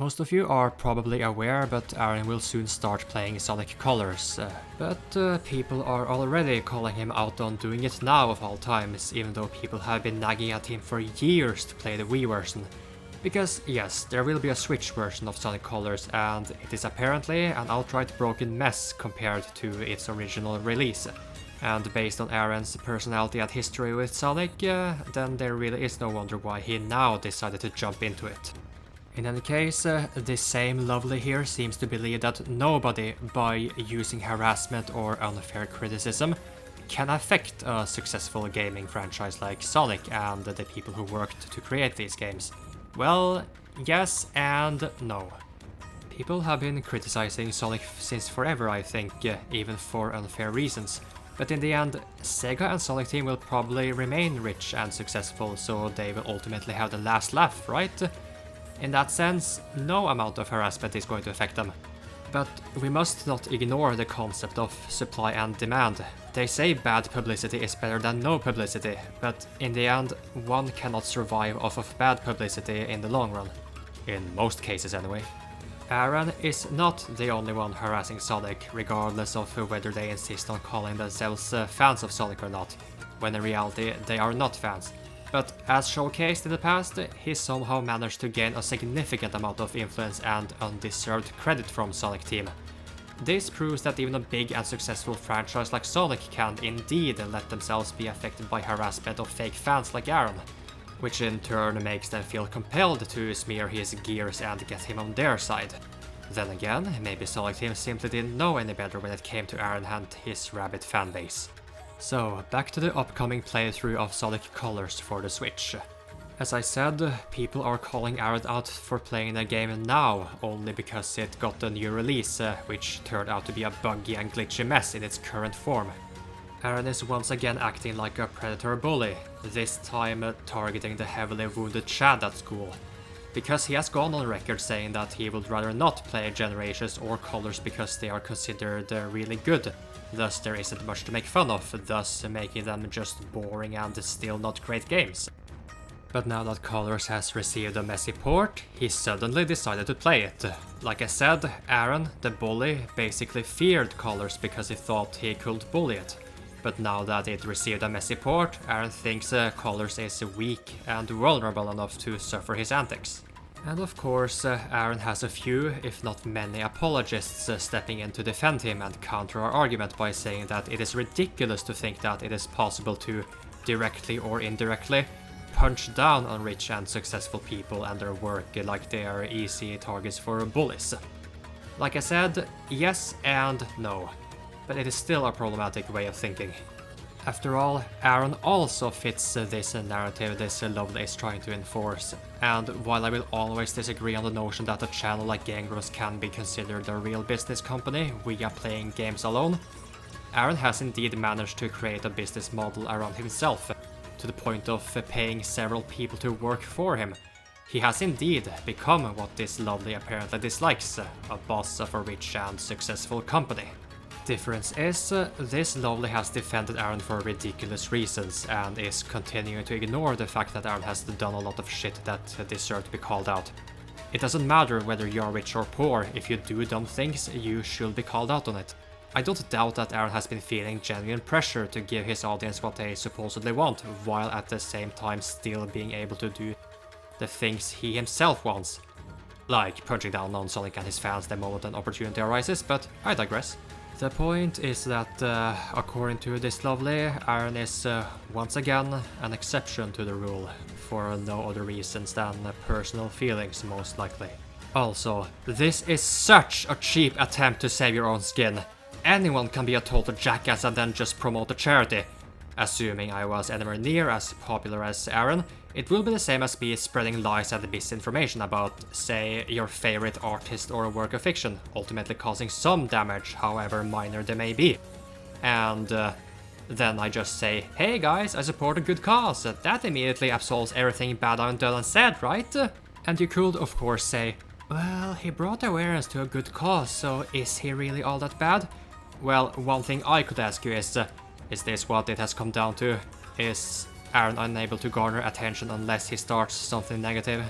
Most of you are probably aware, but Aaron will soon start playing Sonic Colors. But people are already calling him out on doing it now of all times, even though people have been nagging at him for years to play the Wii version. Because yes, there will be a Switch version of Sonic Colors, and it is apparently an outright broken mess compared to its original release. And based on Aaron's personality and history with Sonic, then there really is no wonder why he now decided to jump into it. In any case, this same Lovely here seems to believe that nobody, by using harassment or unfair criticism, can affect a successful gaming franchise like Sonic and the people who worked to create these games. Well, yes and no. People have been criticizing Sonic since forever, I think, even for unfair reasons. But in the end, Sega and Sonic Team will probably remain rich and successful, so they will ultimately have the last laugh, right? In that sense, no amount of harassment is going to affect them. But we must not ignore the concept of supply and demand. They say bad publicity is better than no publicity, but in the end, one cannot survive off of bad publicity in the long run. In most cases anyway. Aaron is not the only one harassing Sonic, regardless of whether they insist on calling themselves fans of Sonic or not, when in reality they are not fans. But as showcased in the past, he somehow managed to gain a significant amount of influence and undeserved credit from Sonic Team. This proves that even a big and successful franchise like Sonic can indeed let themselves be affected by harassment of fake fans like Aaron, which in turn makes them feel compelled to smear his gears and get him on their side. Then again, maybe Sonic Team simply didn't know any better when it came to Aaron and his rabid fanbase. So, back to the upcoming playthrough of Sonic Colors for the Switch. As I said, people are calling Aaron out for playing the game now, only because it got a new release, which turned out to be a buggy and glitchy mess in its current form. Aaron is once again acting like a Predatory bully, this time targeting the heavily wounded Chad at school. Because he has gone on record saying that he would rather not play Generations or Colors because they are considered really good. Thus there isn't much to make fun of, thus making them just boring and still not great games. But now that Colors has received a messy port, he suddenly decided to play it. Like I said, Aaron, the bully, basically feared Colors because he thought he could bully it. But now that it received a messy port, Aaron thinks Colors is weak and vulnerable enough to suffer his antics. And of course, Aaron has a few, if not many, apologists stepping in to defend him and counter our argument by saying that it is ridiculous to think that it is possible to, directly or indirectly, punch down on rich and successful people and their work like they are easy targets for bullies. Like I said, yes and no, but it is still a problematic way of thinking. After all, Aaron also fits this narrative this Lovely is trying to enforce, and while I will always disagree on the notion that a channel like Grumps can be considered a real business company via playing games alone, Aaron has indeed managed to create a business model around himself, to the point of paying several people to work for him. He has indeed become what this Lovely apparently dislikes, a boss of a rich and successful company. Difference is, this Lovely has defended Aaron for ridiculous reasons and is continuing to ignore the fact that Aaron has done a lot of shit that deserve to be called out. It doesn't matter whether you're rich or poor, if you do dumb things, you should be called out on it. I don't doubt that Aaron has been feeling genuine pressure to give his audience what they supposedly want, while at the same time still being able to do the things he himself wants. Like punching down on Sonic and his fans the moment an opportunity arises, but I digress. The point is that, according to this Lovely, Aaron is once again an exception to the rule, for no other reasons than personal feelings most likely. Also, this is such a cheap attempt to save your own skin. Anyone can be a total jackass and then just promote a charity. Assuming I was anywhere near as popular as Aaron, it will be the same as me spreading lies and misinformation about, say, your favorite artist or work of fiction, ultimately causing some damage, however minor they may be. And then I just say, hey guys, I support a good cause. That immediately absolves everything bad I've done and said, right? And you could, of course, say, well, he brought awareness to a good cause, so is he really all that bad? Well, one thing I could ask you is this what it has come down to? Is Aaron unable to garner attention unless he starts something negative?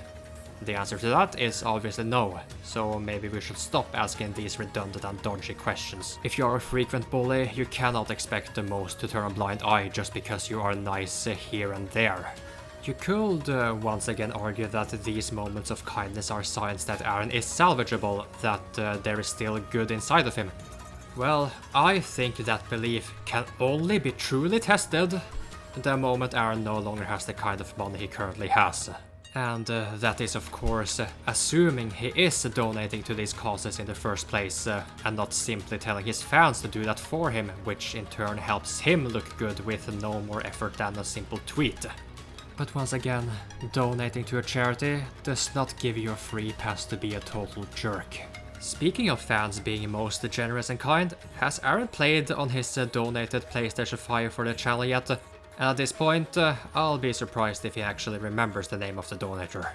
The answer to that is obviously no, so maybe we should stop asking these redundant and dodgy questions. If you are a frequent bully, you cannot expect the most to turn a blind eye just because you are nice here and there. You could once again argue that these moments of kindness are signs that Aaron is salvageable, that there is still good inside of him. Well, I think that belief can only be truly tested the moment Aaron no longer has the kind of money he currently has. And that is of course assuming he is donating to these causes in the first place, and not simply telling his fans to do that for him, which in turn helps him look good with no more effort than a simple tweet. But once again, donating to a charity does not give you a free pass to be a total jerk. Speaking of fans being most generous and kind, has Aaron played on his donated PlayStation 5 for the channel yet? At this point, I'll be surprised if he actually remembers the name of the donator.